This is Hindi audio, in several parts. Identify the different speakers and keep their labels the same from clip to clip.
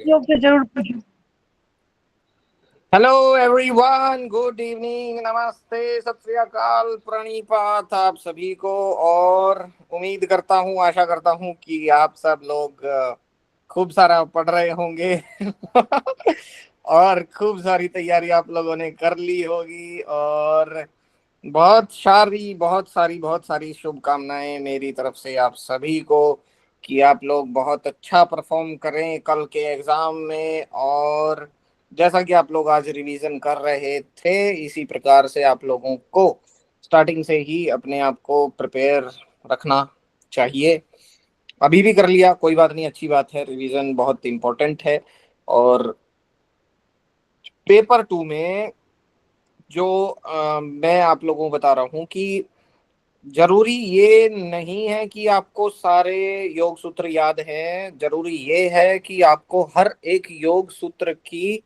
Speaker 1: योग से जरूर पूछो।
Speaker 2: हेलो एवरीवन, गुड इवनिंग, नमस्ते, सत श्री अकाल, प्रणिपात आप सभी को। और उम्मीद करता हूँ, आशा करता हूँ कि आप सब लोग खूब सारा पढ़ रहे होंगे और खूब सारी तैयारी आप लोगों ने कर ली होगी। और बहुत सारी शुभकामनाएं मेरी तरफ से आप सभी को कि आप लोग बहुत अच्छा परफॉर्म करें कल के एग्जाम में। और जैसा कि आप लोग आज रिवीजन कर रहे थे, इसी प्रकार से आप लोगों को स्टार्टिंग से ही अपने आप को प्रिपेयर रखना चाहिए। अभी भी कर लिया कोई बात नहीं, अच्छी बात है, रिवीजन बहुत इंपॉर्टेंट है। और पेपर 2 में जो मैं आप लोगों को बता रहा हूँ कि जरूरी ये नहीं है कि आपको सारे योग सूत्र याद हैं, जरूरी ये है कि आपको हर एक योग सूत्र की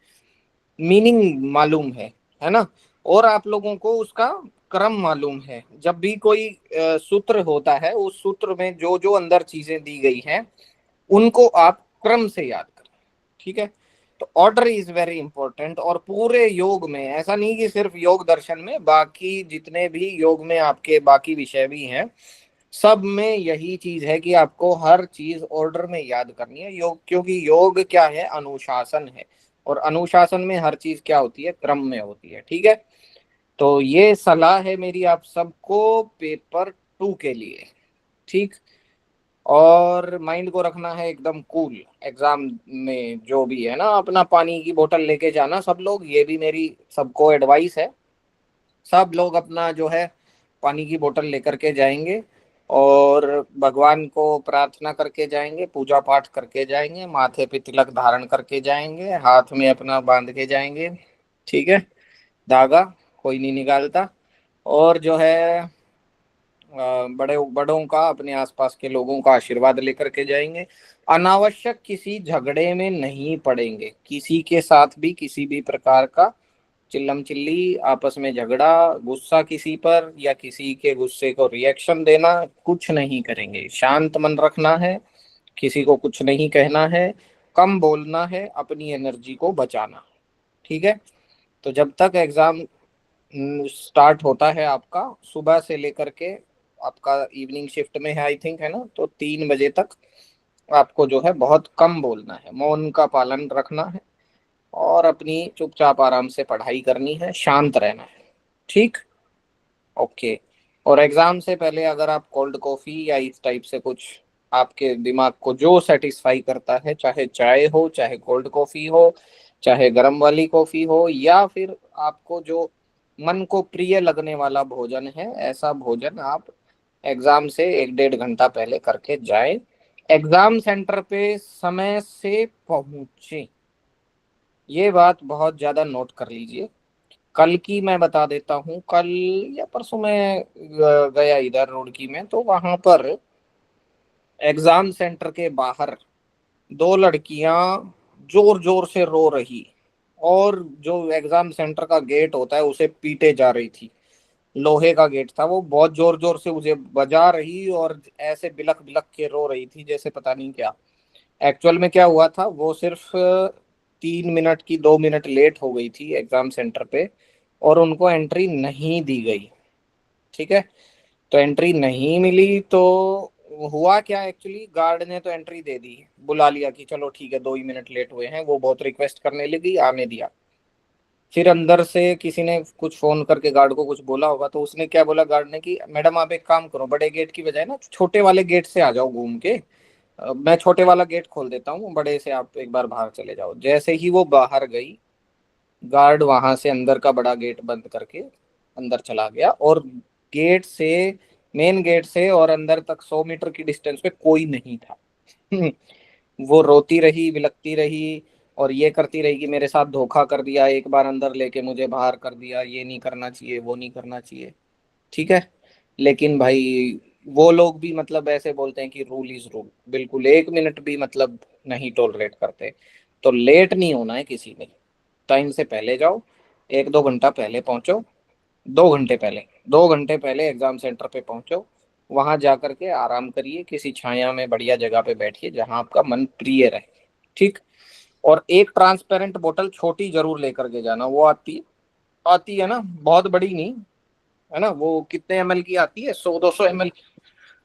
Speaker 2: मीनिंग मालूम है ना। और आप लोगों को उसका क्रम मालूम है। जब भी कोई सूत्र होता है, उस सूत्र में जो जो अंदर चीजें दी गई हैं उनको आप क्रम से याद करें। ठीक है, तो ऑर्डर इज वेरी इंपॉर्टेंट। और पूरे योग में ऐसा नहीं कि सिर्फ योग दर्शन में, बाकी जितने भी योग में आपके बाकी विषय भी हैं, सब में यही चीज है कि आपको हर चीज ऑर्डर में याद करनी है। योग, क्योंकि योग क्या है, अनुशासन है। और अनुशासन में हर चीज क्या होती है, क्रम में होती है। ठीक है, तो ये सलाह है मेरी आप सबको पेपर 2 के लिए। ठीक। और माइंड को रखना है एकदम कूल। एग्जाम में जो भी है ना, अपना पानी की बोतल लेके जाना सब लोग, ये भी मेरी सबको एडवाइस है। सब लोग अपना जो है पानी की बोतल लेकर के जाएंगे और भगवान को प्रार्थना करके जाएंगे, पूजा पाठ करके जाएंगे, माथे पे तिलक धारण करके जाएंगे, हाथ में अपना बांध के जाएंगे। ठीक है, धागा कोई नहीं निकालता। और जो है बड़े बड़ों का, अपने आसपास के लोगों का आशीर्वाद लेकर के जाएंगे। अनावश्यक किसी झगड़े में नहीं पड़ेंगे, किसी के साथ भी किसी भी प्रकार का चिल्लम चिल्ली, आपस में झगड़ा, गुस्सा किसी पर या किसी के गुस्से को रिएक्शन देना कुछ नहीं करेंगे। शांत मन रखना है, किसी को कुछ नहीं कहना है, कम बोलना है, अपनी एनर्जी को बचाना। ठीक है, तो जब तक एग्जाम स्टार्ट होता है आपका, सुबह से लेकर के, आपका इवनिंग शिफ्ट में है आई थिंक, है ना, तो 3 बजे तक आपको जो है बहुत कम बोलना है, मौन का पालन रखना है और अपनी चुपचाप आराम से पढ़ाई करनी है, शांत रहना है। ठीक। ओके। और एग्जाम से पहले अगर आप कोल्ड कॉफी या इस टाइप से कुछ, आपके दिमाग को जो सेटिस्फाई करता है, चाहे चाय हो, चाहे कोल्ड कॉफी हो, चाहे गर्म वाली कॉफी हो, या फिर आपको जो मन को प्रिय लगने वाला भोजन है, ऐसा भोजन आप एग्जाम से 1-1.5 घंटा पहले करके जाएं। एग्जाम सेंटर पे समय से पहुंचे, ये बात बहुत ज्यादा नोट कर लीजिए। कल की मैं बता देता हूँ। कल या परसों मैं गया इधर रुड़की में, तो वहां पर एग्जाम सेंटर के बाहर 2 लड़कियां जोर जोर से रो रही, और जो एग्जाम सेंटर का गेट होता है उसे पीटे जा रही थी। लोहे का गेट था, वो बहुत जोर जोर से उसे बजा रही और ऐसे बिलख बिलख के रो रही थी जैसे पता नहीं क्या। एक्चुअल में क्या हुआ था, वो सिर्फ 3 मिनट की 2 मिनट लेट हो गई थी एग्जाम सेंटर पे, और उनको एंट्री नहीं दी गई। ठीक है, तो एंट्री नहीं मिली तो हुआ क्या, एक्चुअली गार्ड ने तो एंट्री दे दी, बुला लिया कि चलो ठीक है 2 ही मिनट लेट हुए हैं, वो बहुत रिक्वेस्ट करने लगी, आने दिया। फिर अंदर से किसी ने कुछ फोन करके गार्ड को कुछ बोला होगा, तो उसने क्या बोला गार्ड ने कि मैडम आप एक काम करो, बड़े गेट की बजाय ना छोटे वाले गेट से आ जाओ घूम के। मैं छोटे वाला गेट खोल देता हूँ, बड़े से आप एक बार बाहर चले जाओ। जैसे ही वो बाहर गई, गार्ड वहां से अंदर का बड़ा गेट बंद करके अंदर चला गया। और गेट से, मेन गेट से और अंदर तक 100 मीटर की डिस्टेंस पे कोई नहीं था। वो रोती रही, बिलकती रही और ये करती रही कि मेरे साथ धोखा कर दिया, एक बार अंदर लेके मुझे बाहर कर दिया, ये नहीं करना चाहिए, वो नहीं करना चाहिए। ठीक है, लेकिन भाई वो लोग भी मतलब ऐसे बोलते हैं कि रूल इज रूल, बिल्कुल 1 मिनट भी मतलब नहीं टॉलरेट करते। तो लेट नहीं होना है किसी ने, टाइम से पहले जाओ, 1-2 घंटा पहले पहुंचो। 2 घंटे पहले, 2 घंटे पहले एग्जाम सेंटर पे पहुंचो। वहां जा करके आराम करिए, किसी छाया में बढ़िया जगह पे बैठिए जहां आपका मन प्रिय रहे। ठीक। और एक ट्रांसपेरेंट बोतल छोटी जरूर लेकर के जाना, वो आती है ना, बहुत बड़ी नहीं, है ना, वो कितने एमएल की आती है, 100-200 एमएल,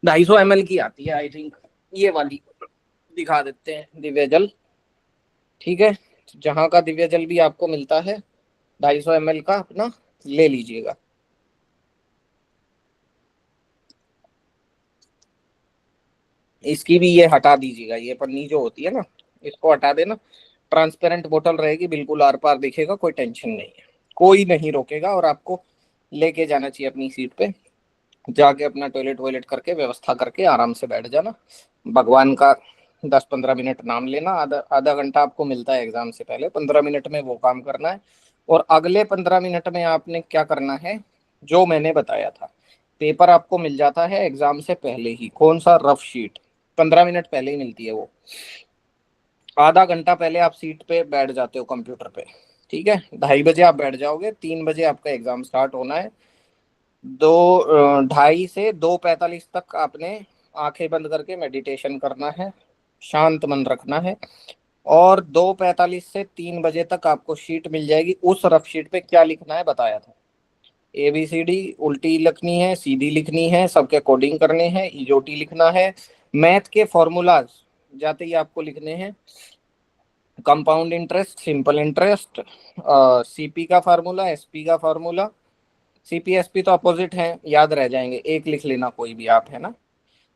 Speaker 2: 250 एमएल की आती है आई थिंक, ये वाली दिखा देते हैं, दिव्य जल। ठीक है, जहां का दिव्य जल भी आपको मिलता है 250 एमएल का अपना ले लीजिएगा। इसकी भी ये हटा दीजिएगा, ये पन्नी जो होती है ना, इसको हटा देना। ट्रांसपेरेंट बोतल रहेगी, बिल्कुल आर पार दिखेगा, कोई टेंशन नहीं है, कोई नहीं रोकेगा, और आपको लेके जाना चाहिए अपनी सीट पे। जाके अपना टॉयलेट वॉयलेट करके व्यवस्था करके आराम से बैठ जाना। भगवान का 10-15 मिनट नाम लेना, आधा आधा घंटा आपको मिलता है एग्जाम से पहले, 15 मिनट में वो काम करना है। और अगले 15 मिनट में आपने क्या करना है, जो मैंने बताया था, पेपर आपको मिल जाता है एग्जाम से पहले ही, कौन सा, रफ शीट, 15 मिनट पहले ही मिलती है वो। आधा घंटा पहले आप सीट पे बैठ जाते हो कंप्यूटर पे। ठीक है, 2:30 बजे आप बैठ जाओगे, 3 बजे आपका एग्जाम स्टार्ट होना है। 2:30 से 2:45 तक आपने आंखें बंद करके मेडिटेशन करना है, शांत मन रखना है। और 2:45 से 3 बजे तक आपको शीट मिल जाएगी, उस रफ शीट पे क्या लिखना है बताया था, ABCD उल्टी लिखनी है, सीधी लिखनी है, सबके कोडिंग करने हैं, इजोटी लिखना है, मैथ के फॉर्मूलाज जाते ही आपको लिखने हैं, compound interest, simple interest, CP का फार्मूला, SP का फार्मूला। CP SP तो अपोजिट है, याद रह जाएंगे, एक लिख लेना कोई भी आप, है ना।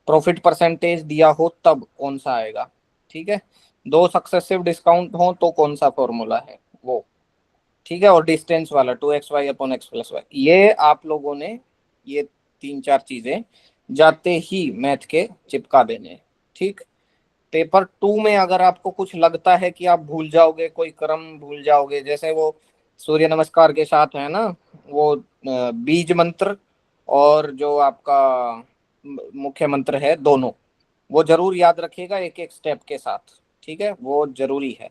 Speaker 2: प्रॉफिट परसेंटेज दिया हो तब कौन सा आएगा, ठीक है। दो सक्सेसिव डिस्काउंट हो तो कौन सा फॉर्मूला है वो, ठीक है। और डिस्टेंस वाला 2xy/x+y, ये आप लोगों ने ये 3-4 चीजें जाते ही मैथ के चिपका देने हैं, ठीक। पेपर 2 में अगर आपको कुछ लगता है कि आप भूल जाओगे, कोई क्रम भूल जाओगे, जैसे वो सूर्य नमस्कार के साथ है ना, वो बीज मंत्र और जो आपका मुख्य मंत्र है दोनों, वो जरूर याद रखिएगा एक एक स्टेप के साथ, ठीक है, वो जरूरी है।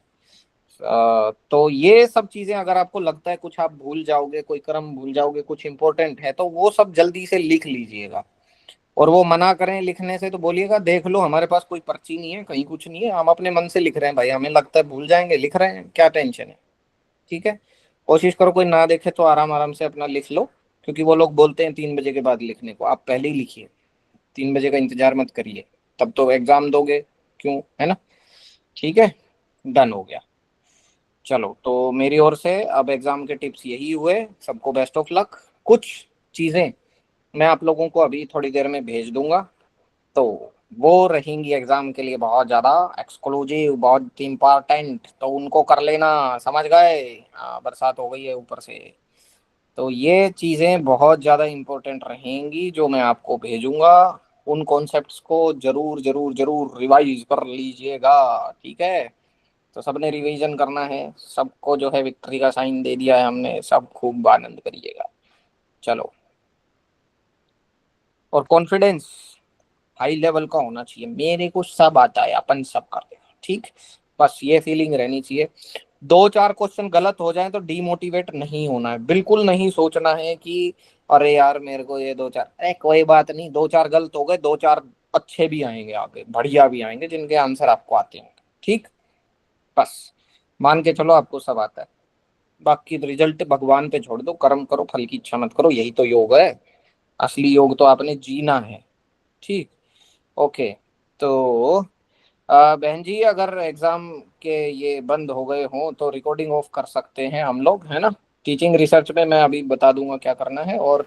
Speaker 2: तो ये सब चीजें अगर आपको लगता है कुछ आप भूल जाओगे, कोई क्रम भूल जाओगे, कुछ इंपॉर्टेंट है, तो वो सब जल्दी से लिख लीजिएगा। और वो मना करें लिखने से तो बोलिएगा देख लो हमारे पास कोई पर्ची नहीं है, कहीं कुछ नहीं है, हम अपने मन से लिख रहे हैं भाई, हमें लगता है भूल जाएंगे, लिख रहे हैं, क्या टेंशन है, ठीक है। कोशिश करो कोई ना देखे तो आराम आराम से अपना लिख लो, क्योंकि वो लोग बोलते हैं 3 बजे के बाद लिखने को, आप पहले ही लिखिए, 3 बजे का इंतजार मत करिए, तब तो एग्जाम दोगे क्यों, है ना। ठीक है, डन हो गया। चलो, तो मेरी ओर से अब एग्जाम के टिप्स यही हुए, सबको बेस्ट ऑफ लक। कुछ चीजें मैं आप लोगों को अभी थोड़ी देर में भेज दूंगा, तो वो रहेंगी एग्जाम के लिए बहुत ज्यादा एक्सक्लूसिव, बहुत इंपॉर्टेंट, तो उनको कर लेना, समझ गए। हाँ, बरसात हो गई है ऊपर से, तो ये चीजें बहुत ज्यादा इंपॉर्टेंट रहेंगी जो मैं आपको भेजूंगा। उन कॉन्सेप्ट्स को जरूर जरूर जरूर रिवाइज कर लीजिएगा, ठीक है। तो सबने रिवीजन करना है, सबको जो है विक्ट्री का साइन दे दिया है हमने, सब खूब आनंद करिएगा। चलो, और कॉन्फिडेंस हाई लेवल का होना चाहिए, मेरे को सब आता है, अपन सब कर देगा, ठीक। बस ये फीलिंग रहनी चाहिए। 2-4 क्वेश्चन गलत हो जाए तो डीमोटिवेट नहीं होना है, बिल्कुल नहीं सोचना है कि अरे यार मेरे को ये 2-4, अरे कोई बात नहीं, 2-4 गलत हो गए, 2-4 अच्छे भी आएंगे, आगे बढ़िया भी आएंगे जिनके आंसर आपको आते हैं, ठीक। बस मान के चलो आपको सब आता है, बाकी रिजल्ट भगवान पे छोड़ दो, कर्म करो, फल की इच्छा मत करो, यही तो योग है। असली योग तो आपने जीना है, ठीक। ओके, तो बहन जी अगर एग्जाम के ये बंद हो गए हों तो रिकॉर्डिंग ऑफ कर सकते हैं हम लोग, है ना। टीचिंग रिसर्च में मैं अभी बता दूंगा क्या करना है, और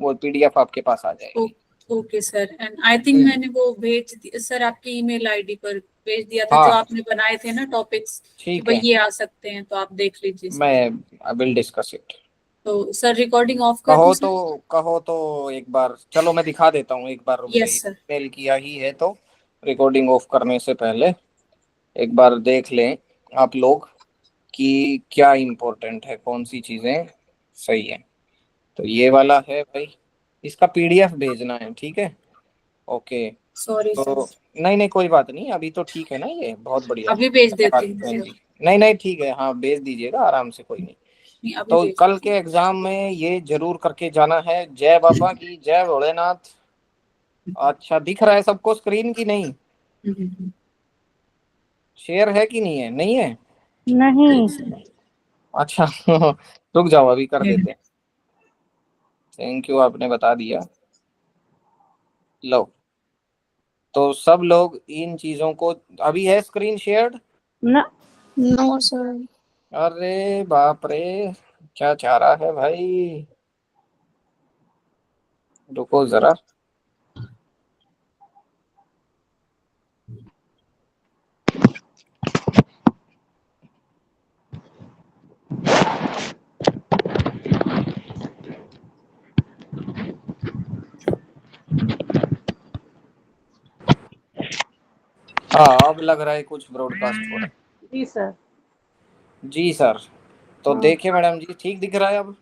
Speaker 2: वो PDF आपके पास आ जाएगी।
Speaker 1: Okay sir, and I think मैंने वो भेज दिया सर, आपकी ईमेल आईडी पर भेज दिया था जो
Speaker 2: हाँ,
Speaker 1: आपने बनाए थे ना टॉपिक्स, कि
Speaker 2: ठीक
Speaker 1: भाई
Speaker 2: है,
Speaker 1: ये आ सकते हैं, तो आप देख लीजिए सर।
Speaker 2: मैं विल डिस्कस इट।
Speaker 1: तो सर रिकॉर्डिंग ऑफ कर दूं
Speaker 2: कहो
Speaker 1: सर?
Speaker 2: तो, कहो तो एक बार चलो मैं दिखा देता हूँ, एक बार रुक
Speaker 1: यस
Speaker 2: जाइए,
Speaker 1: सर।
Speaker 2: मेल किया ही है तो रिकॉर्डिंग ऑफ करने से पहले एक बार देख लें आप लोग कि क्या इम्पोर्टेंट है, कौन सी चीजें सही है। तो ये वाला है भाई, इसका PDF भेजना है, ठीक है। Okay,
Speaker 1: sorry sir.
Speaker 2: तो नहीं नहीं कोई बात नहीं, अभी तो ठीक है ना, ये बहुत बढ़िया,
Speaker 1: अभी भेज देती
Speaker 2: धन्यवाद
Speaker 1: हूँ
Speaker 2: बहन
Speaker 1: सर।
Speaker 2: जी। नहीं नहीं ठीक है, हाँ भेज दीजिएगा आराम से, कोई नहीं।
Speaker 1: नहीं, अभी
Speaker 2: तो
Speaker 1: भेज
Speaker 2: कल
Speaker 1: देती
Speaker 2: के एग्जाम में ये जरूर करके जाना है, जय बाबा की, जय भोलेनाथ। अच्छा, दिख रहा है सबको स्क्रीन की नहीं,
Speaker 1: हूँ।
Speaker 2: शेयर है कि नहीं है, नहीं है।
Speaker 3: नहीं।
Speaker 2: अच्छा रुक जाओ, अभी कर देते हैं। थैंक यू, आपने बता दिया। लो, तो सब लोग इन चीजों को, अभी है स्क्रीन शेयर्ड?
Speaker 3: ना।
Speaker 4: No sir.
Speaker 2: अरे बाप रे, क्या चाह रहा है भाई, रुको जरा। हाँ, अब लग रहा है कुछ ब्रॉडकास्ट हो रहा
Speaker 3: जी सर।
Speaker 2: है। जी सर। तो
Speaker 3: हाँ।
Speaker 2: देखिए मैडम जी, ठीक दिख रहा है अब?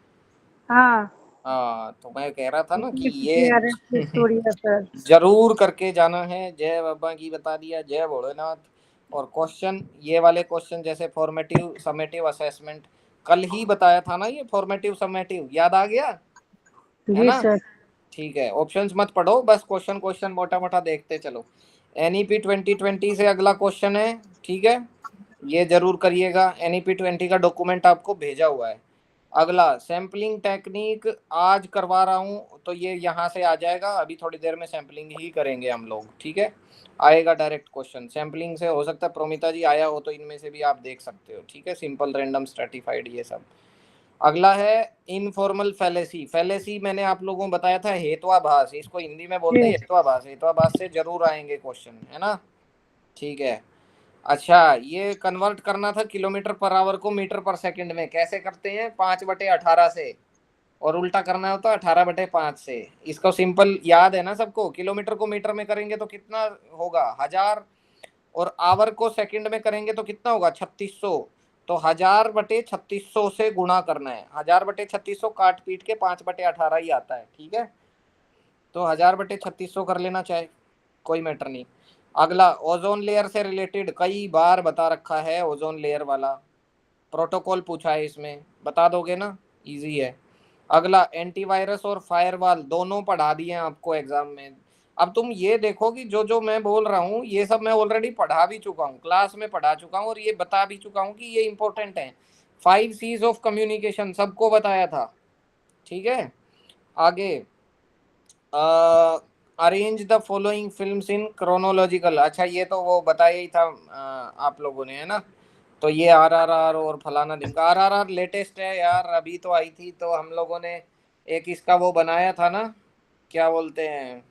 Speaker 3: हाँ।
Speaker 2: हाँ, तो मैं कह रहा था ना कि ये
Speaker 3: TRS विक्टोरिया सर।
Speaker 2: जरूर करके जाना है। जय बाबा की बता दिया, जय भोलेनाथ। और क्वेश्चन, ये वाले क्वेश्चन जैसे फॉर्मेटिव समेटिव असेसमेंट, कल ही बताया था ना, ये फॉर्मेटिव समेटिव याद आ गया है
Speaker 3: जी
Speaker 2: ना?
Speaker 3: सर।
Speaker 2: ठीक है, ऑप्शंस मत पढ़ो, बस क्वेश्चन क्वेश्चन मोटा मोटा देखते चलो। एनईपी 2020 से अगला क्वेश्चन है, ठीक है, ये जरूर करिएगा। एनईपी 20 का डॉक्यूमेंट आपको भेजा हुआ है। अगला सैम्पलिंग टेक्निक आज करवा रहा हूँ, तो ये यहाँ से आ जाएगा, अभी थोड़ी देर में सैम्पलिंग ही करेंगे हम लोग, ठीक है। आएगा डायरेक्ट क्वेश्चन सैम्पलिंग से, हो सकता है प्रोमिता जी आया हो तो इनमें से भी आप देख सकते हो, ठीक है। सिंपल रैंडम स्ट्रेटिफाइड ये सब। अगला है इनफॉर्मल फैलेसी। फैलेसी मैंने आप लोगों को बताया था हेत्वाभास, इसको हिंदी में बोलते हैं
Speaker 3: जी।
Speaker 2: हेत्वाभास। हेत्वाभास से जरूर आएंगे क्वेश्चन, है ना? ठीक है। अच्छा, ये कन्वर्ट करना था किलोमीटर पर आवर को मीटर पर सेकंड में, कैसे करते हैं? 5/18 से, और उल्टा करना होता है 18/5 से। इसको सिंपल याद है ना सबको? किलोमीटर को मीटर में करेंगे तो कितना होगा? 1000, और आवर को सेकंड में करेंगे तो कितना होगा? 3600। तो 1000/3600 से गुणा करना है। 1000/3600 काट पीट के 5/18 ही आता है, ठीक है। तो 1000/3600 कर लेना, चाहे कोई मैटर नहीं। अगला ओजोन लेयर से रिलेटेड कई बार बता रखा है, ओजोन लेयर वाला प्रोटोकॉल पूछा है इसमें, बता दोगे ना? इजी है। अगला एंटीवायरस और फायरवॉल दोनों पढ़ा दिए हैं आपको एग्जाम में। अब तुम ये देखो कि जो जो मैं बोल रहा हूँ ये सब मैं ऑलरेडी पढ़ा भी चुका हूँ, क्लास में पढ़ा चुका हूँ, और ये बता भी चुका हूँ कि ये इंपॉर्टेंट है। 5 C's ऑफ कम्युनिकेशन सबको बताया था, ठीक है। आगे arrange the following films in chronological, अच्छा ये तो वो बताया ही था आप लोगों ने, है ना? तो ये RRR और फलाना दिन का, RRR लेटेस्ट है यार, अभी तो आई थी। तो हम लोगों ने एक इसका वो बनाया था ना, क्या बोलते हैं,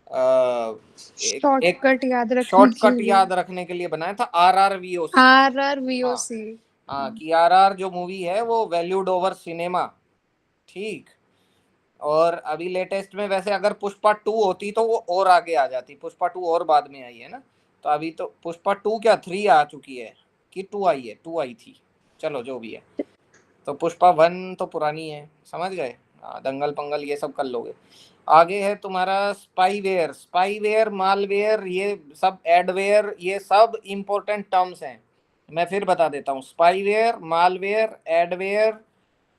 Speaker 2: एक एक
Speaker 4: शॉर्टकट याद रखने के
Speaker 2: शॉर्टकट
Speaker 4: लिए।
Speaker 2: याद रखने के लिए बनाया था, RRVOC। हाँ
Speaker 4: RRVOC।
Speaker 2: हाँ, कि RR जो मूवी है वो वैल्यूड ओवर सिनेमा, ठीक। और अभी लेटेस्ट में वैसे अगर पुष्पा 2 होती तो वो और आगे आ जाती, पुष्पा 2 और बाद में आई है ना। तो अभी तो पुष्पा 2 क्या 3 आ चुकी है कि 2 आई है? 2 आई थी, चलो जो भी है। तो पुष्पा 1 तो पुरानी है, समझ गए? हाँ, दंगल पंगल ये सब कर लोगे। आगे है तुम्हारा स्पाईवेयर। स्पाईवेयर, मालवेयर, ये सब एडवेयर, ये सब इंपॉर्टेंट टर्म्स हैं। मैं फिर बता देता हूँ, स्पाईवेयर, मालवेयर, एडवेयर,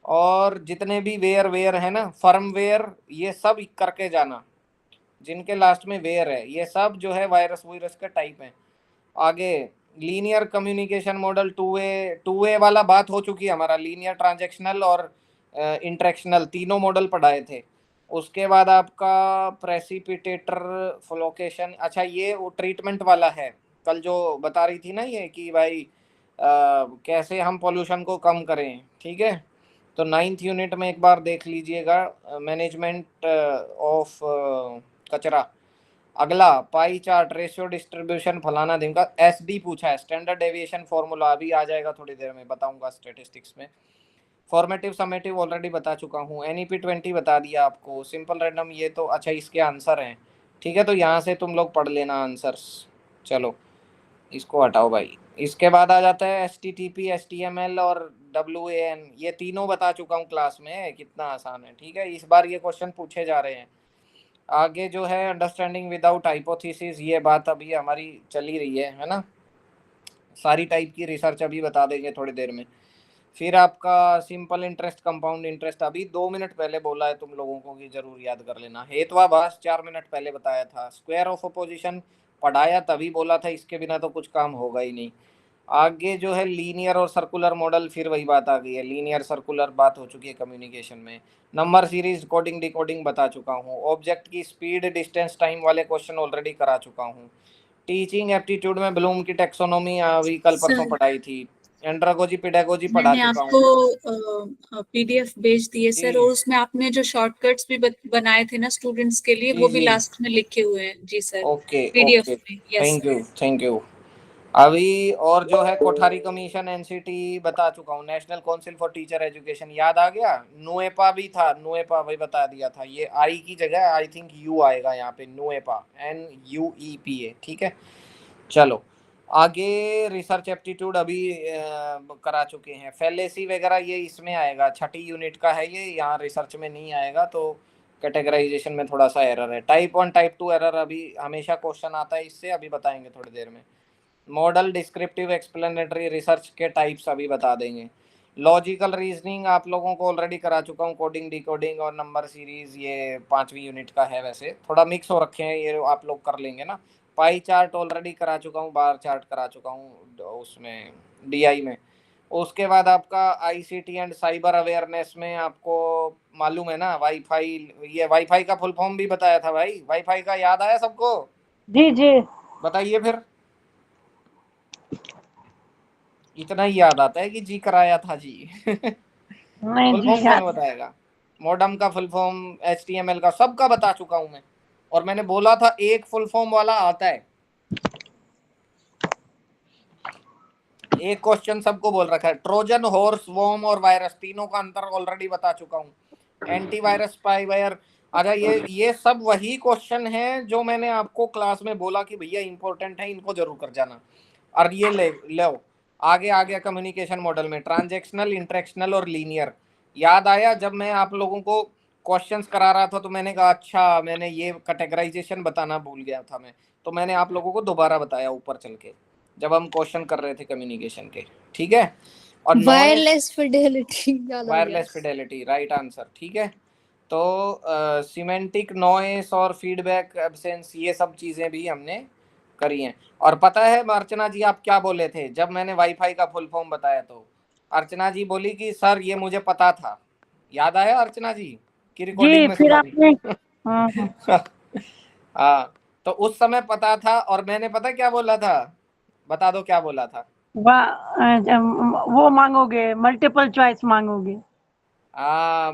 Speaker 2: और जितने भी वेयर वेयर है ना, फर्मवेयर, ये सब करके जाना। जिनके लास्ट में वेयर है ये सब जो है वायरस वायरस का टाइप है। आगे linear communication model, two way वाला बात हो चुकी है हमारा। लीनियर, ट्रांजैक्शनल और इंटरेक्शनल तीनों मॉडल पढ़ाए थे। उसके बाद आपका प्रेसिपिटेटर फ्लोकेशन, अच्छा ये वो ट्रीटमेंट वाला है। कल जो बता रही थी ना ये कि भाई कैसे हम पोल्यूशन को कम करें, ठीक है। तो 9th यूनिट में एक बार देख लीजिएगा, मैनेजमेंट ऑफ कचरा। अगला पाई चार्ट, रेशियो डिस्ट्रीब्यूशन, फलाना दिन का। SD पूछा है, स्टैंडर्ड डेविएशन फॉर्मूला, अभी आ जाएगा थोड़ी देर में बताऊंगा स्टैटिस्टिक्स में। फॉर्मेटिव समेटिव ऑलरेडी बता चुका हूँ। NEP 20 बता दिया आपको। सिंपल रैंडम ये तो, अच्छा इसके आंसर हैं, ठीक है। तो यहाँ से तुम लोग पढ़ लेना आंसर्स। चलो इसको हटाओ भाई। इसके बाद आ जाता है HTTP, HTML और WAN, ये तीनों बता चुका हूँ क्लास में, कितना आसान है, ठीक है। इस बार ये क्वेश्चन पूछे जा रहे हैं। आगे जो है अंडरस्टैंडिंग विदाउट हाइपोथेसिस, ये बात अभी हमारी चल ही रही है ना। सारी टाइप की रिसर्च अभी बता देंगे थोड़ी देर में। फिर आपका सिंपल इंटरेस्ट, कंपाउंड इंटरेस्ट, अभी 2 मिनट पहले बोला है तुम लोगों को कि जरूर याद कर लेना। हेत्वाभास 4 मिनट पहले बताया था। स्क्वायर ऑफ अपोजिशन पढ़ाया, तभी बोला था इसके बिना तो कुछ काम होगा ही नहीं। आगे जो है लीनियर और सर्कुलर मॉडल, फिर वही बात आ गई है, लीनियर सर्कुलर बात हो चुकी है कम्युनिकेशन में। नंबर सीरीज कोडिंग डिकोडिंग बता चुका हूँ। ऑब्जेक्ट की स्पीड डिस्टेंस टाइम वाले क्वेश्चन ऑलरेडी करा चुका हूँ। टीचिंग एप्टीट्यूड में ब्लूम की टेक्सोनोमी अभी कल परसों
Speaker 1: सर
Speaker 2: पढ़ाई थी। एंड्रागोजी पेडागोजी पढ़ा
Speaker 1: मैंने
Speaker 2: चुका
Speaker 1: आपको
Speaker 2: हूँ।
Speaker 1: पीडीएफ भेज दी है
Speaker 2: जी
Speaker 1: सर, और उसमें आपने जो शॉर्टकट्स भी बनाए थे ना स्टूडेंट्स के लिए,
Speaker 2: जी
Speaker 1: वो भी
Speaker 2: जी।
Speaker 1: लास्ट में लिखे हुए हैं जी सर,
Speaker 2: ओके
Speaker 1: पीडीएफ
Speaker 2: ओके,
Speaker 1: में। Yes
Speaker 2: thank
Speaker 1: sir.
Speaker 2: You thank you. अभी और जो है कोठारी कमीशन एनसीटी बता चुका हूँ। National council for teacher education याद आ गया। नुएपा भी था, नुएपा वही बता दिया था। ये आई की जगह आई थिंक यू आएगा यहाँ पे, नुएपा, NUEPA, ठीक है। चलो आगे रिसर्च एप्टीट्यूड अभी करा चुके हैं। फैलेसी वगैरह ये इसमें आएगा, छठी यूनिट का है ये, यहाँ रिसर्च में नहीं आएगा, तो कैटेगराइजेशन में थोड़ा सा एरर है। टाइप 1 टाइप 2 एरर अभी हमेशा क्वेश्चन आता है इससे, अभी बताएंगे थोड़ी देर में। मॉडल डिस्क्रिप्टिव एक्सप्लेनेटरी रिसर्च के टाइप्स अभी बता देंगे। लॉजिकल रीजनिंग आप लोगों को ऑलरेडी करा चुका हूँ। कोडिंग डिकोडिंग और नंबर सीरीज ये 5वीं यूनिट का है, वैसे थोड़ा मिक्स हो रखे हैं ये, आप लोग कर लेंगे ना। पाई चार्ट ऑलरेडी करा चुका हूँ, बार चार्ट करा चुका हूँ उसमें DI में। उसके बाद आपका ICT एंड साइबर अवेयरनेस में आपको मालूम है ना, वाईफाई, ये वाईफाई का फुल फॉर्म भी बताया था भाई। वाईफाई का याद आया सबको?
Speaker 3: जी जी।
Speaker 2: बताइए फिर। इतना ही याद आता है कि जी कराया था जी।
Speaker 3: नहीं
Speaker 2: फुल
Speaker 3: जी
Speaker 2: फॉर्म कौन
Speaker 3: याद।
Speaker 2: बताएगा? मॉडम का फुल फॉर्म, HTML का, सबका बता चुका हूं मैं। और मैंने बोला था एक फुल फॉर्म वाला आता है, एक क्वेश्चन सबको बोल रखा है। ट्रोजन, हॉर्स, वॉर्म और वायरस, तीनों का अंतर ऑलरेडी बता चुका हूँ। Antivirus, spyware. अच्छा ये सब वही क्वेश्चन है जो मैंने आपको क्लास में बोला कि भैया इंपॉर्टेंट है, इनको जरूर कर जाना। और ये ले लो आगे आ गया कम्युनिकेशन मॉडल में, ट्रांजैक्शनल, इंटरेक्शनल और लीनियर। याद आया जब मैं आप लोगों को क्वेश्चंस करा रहा था तो मैंने कहा अच्छा मैंने ये कैटेगराइजेशन बताना भूल गया था मैं, तो मैंने आप लोगों को दोबारा बताया ऊपर चल के जब हम क्वेश्चन कर रहे थे कम्युनिकेशन के, ठीक है। और नॉइज,
Speaker 4: वायरलेस फिडेलिटी याद आ गया।
Speaker 2: वायरलेस फिडेलिटी, राइट आंसर, ठीक है। तो सिमेंटिक, नॉइस और फीडबैक एब्सेंस, ये सब चीजें भी हमने करी हैं। और पता है अर्चना जी आप क्या बोले थे जब मैंने वाईफाई का फुल फॉर्म बताया? तो अर्चना जी बोली कि सर ये मुझे पता था। याद आया अर्चना जी की रिकॉर्डिंग
Speaker 3: जी
Speaker 2: में
Speaker 3: फिर
Speaker 2: सुना
Speaker 3: आपने
Speaker 2: थी? हाँ, तो उस समय पता था। और मैंने पता क्या बोला था, बता दो क्या बोला था?
Speaker 3: वो मांगोगे, मल्टीपल चॉइस मांगोगे।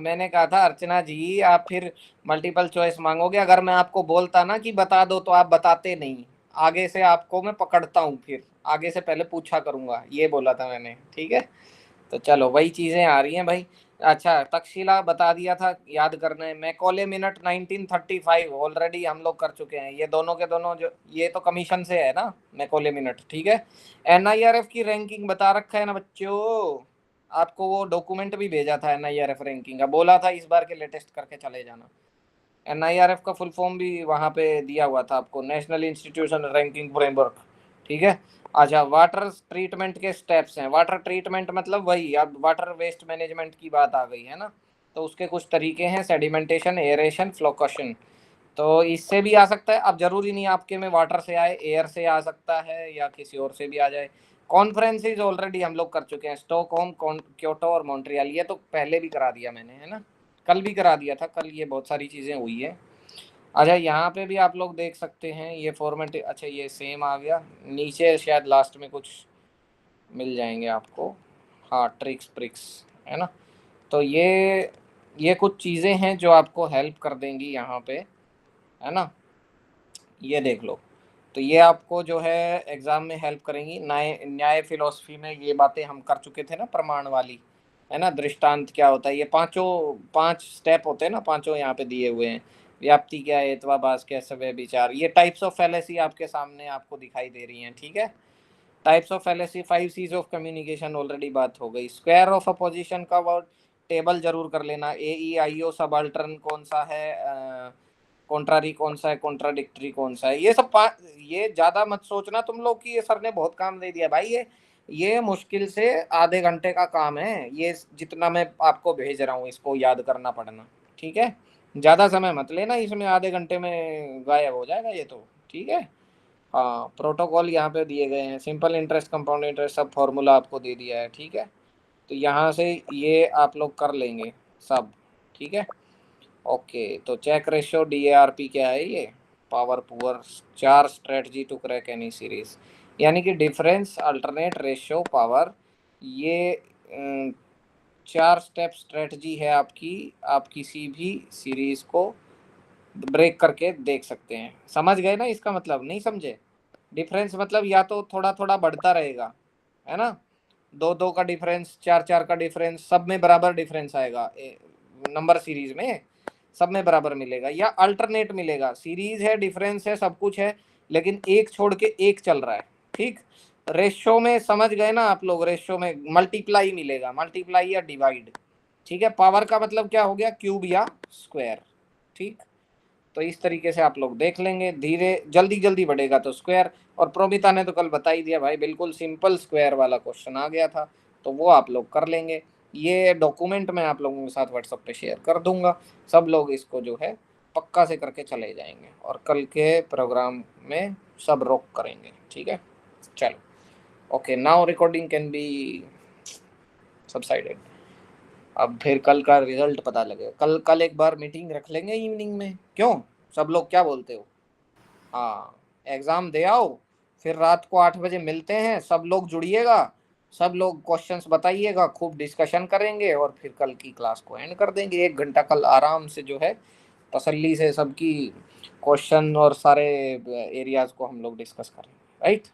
Speaker 2: मैंने कहा था अर्चना जी आप फिर मल्टीपल चॉइस मांगोगे, अगर मैं आपको बोलता ना कि बता दो तो आप बताते नहीं, आगे से आपको मैं पकड़ता हूँ, फिर आगे से पहले पूछा करूंगा, ये बोला था मैंने, ठीक है। तो चलो वही चीजें आ रही हैं भाई। अच्छा तक्षशिला बता दिया था, याद करना है। मैकॉले मिनट 1935 ऑलरेडी हम लोग कर चुके हैं, ये दोनों के दोनों, जो ये तो कमीशन से है ना मैकॉले मिनट, ठीक है। NIRF की रैंकिंग बता रखा है ना बच्चों, आपको वो डॉक्यूमेंट भी भेजा था NIRF रैंकिंग का, बोला था इस बार के लेटेस्ट करके चले जाना। NIRF का फुल फॉर्म भी वहां पे दिया हुआ था आपको, नेशनल इंस्टीट्यूशन रैंकिंग फ्रेमवर्क, ठीक है। अच्छा वाटर ट्रीटमेंट के स्टेप्स हैं। वाटर ट्रीटमेंट मतलब वही, अब वाटर वेस्ट मैनेजमेंट की बात आ गई है ना, तो उसके कुछ तरीके हैं, सेडिमेंटेशन, एरेशन, फ्लोकशन। तो इससे भी आ सकता है, अब जरूरी नहीं आपके में वाटर से आए, एयर से आ सकता है या किसी और से भी आ जाए। कॉन्फ्रेंसेज ऑलरेडी हम लोग कर चुके हैं, स्टॉकहोम, क्योटो और मॉन्ट्रियल, ये तो पहले भी करा दिया मैंने, है ना, कल भी करा दिया था, कल ये बहुत सारी चीज़ें हुई है। अच्छा यहाँ पे भी आप लोग देख सकते हैं ये फॉर्मेट, अच्छा ये सेम आ गया, नीचे शायद लास्ट में कुछ मिल जाएंगे आपको, हाँ ट्रिक्स प्रिक्स, है ना। तो ये कुछ चीज़ें हैं जो आपको हेल्प कर देंगी यहाँ पे, है ना, ये देख लो। तो ये आपको जो है एग्जाम में हेल्प करेंगी। न्याय न्याय फिलोसफी में ये बातें हम कर चुके थे ना, प्रमाण वाली, है ना। दृष्टांत क्या होता है, ये पांच स्टेप होते हैं ना, पांचों यहाँ पे दिए हुए हैं। व्याप्ति क्या है, हेत्वाभास क्या, समय विचार, ये टाइप्स ऑफ फैलेसी आपके सामने आपको दिखाई दे रही हैं, ठीक है। Types of fallacy, 5 C's of communication already बात हो गई। स्क्वायर ऑफ अपोजिशन का वर्ड टेबल जरूर कर लेना। AEIO सबाल्टर्न कौन सा है, कॉन्ट्रारी कौन सा है, कॉन्ट्राडिक्टरी कौन सा है, ये सब ये ज्यादा मत सोचना तुम लोग कि ये सर ने बहुत काम दे दिया भाई। ये मुश्किल से आधे घंटे का काम है, ये जितना मैं आपको भेज रहा हूँ इसको याद करना पड़ना, ठीक है। ज्यादा समय मत लेना इसमें, आधे घंटे में गायब हो जाएगा ये तो, ठीक है। हाँ, प्रोटोकॉल यहाँ पे दिए गए हैं, सिंपल इंटरेस्ट, कंपाउंड इंटरेस्ट, सब फॉर्मूला आपको दे दिया है, ठीक है। तो यहाँ से ये आप लोग कर लेंगे सब, ठीक है। ओके, तो चेक रेशियो DARP क्या है, ये power poor 4 strategy to crack any series, यानी कि डिफरेंस, अल्टरनेट, रेशियो, पावर, ये 4 स्टेप स्ट्रेटजी है आपकी। आप किसी भी सीरीज को ब्रेक करके देख सकते हैं। समझ गए ना इसका मतलब? नहीं समझे? डिफरेंस मतलब या तो थोड़ा थोड़ा बढ़ता रहेगा, है ना, 2-2 का डिफरेंस, 4-4 का डिफरेंस, सब में बराबर डिफरेंस आएगा, नंबर सीरीज में सब में बराबर मिलेगा, या अल्टरनेट मिलेगा, सीरीज है, डिफरेंस है, सब कुछ है, लेकिन एक छोड़ के एक चल रहा है, ठीक। रेशो में समझ गए ना आप लोग? रेशो में मल्टीप्लाई मिलेगा, मल्टीप्लाई या डिवाइड, ठीक है। पावर का मतलब क्या हो गया, क्यूब या स्क्वायर, ठीक। तो इस तरीके से आप लोग देख लेंगे, धीरे जल्दी जल्दी बढ़ेगा तो स्क्वायर। और प्रोमिता ने तो कल बता ही दिया भाई, बिल्कुल सिंपल स्क्वायर वाला क्वेश्चन आ गया था, तो वो आप लोग कर लेंगे। ये डॉक्यूमेंट मैं आप लोगों के साथ व्हाट्सएप पे शेयर कर दूंगा, सब लोग इसको जो है पक्का से करके चले जाएंगे, और कल के प्रोग्राम में सब रोक करेंगे, ठीक है। चलो, okay, now recording can be subsided. अब फिर कल का रिजल्ट पता लगेगा। कल एक बार मीटिंग रख लेंगे इवनिंग में, क्यों? सब लोग क्या बोलते हो? हाँ, एग्जाम दे आओ, फिर रात को 8 बजे मिलते हैं, सब लोग जुड़िएगा, सब लोग क्वेश्चंस बताइएगा, खूब डिस्कशन करेंगे, और फिर कल की क्लास को एंड कर देंगे। 1 घंटा कल आराम से जो है तसल्ली से सबकी क्वेश्चन और सारे एरियाज को हम लोग डिस्कस करेंगे, राइट।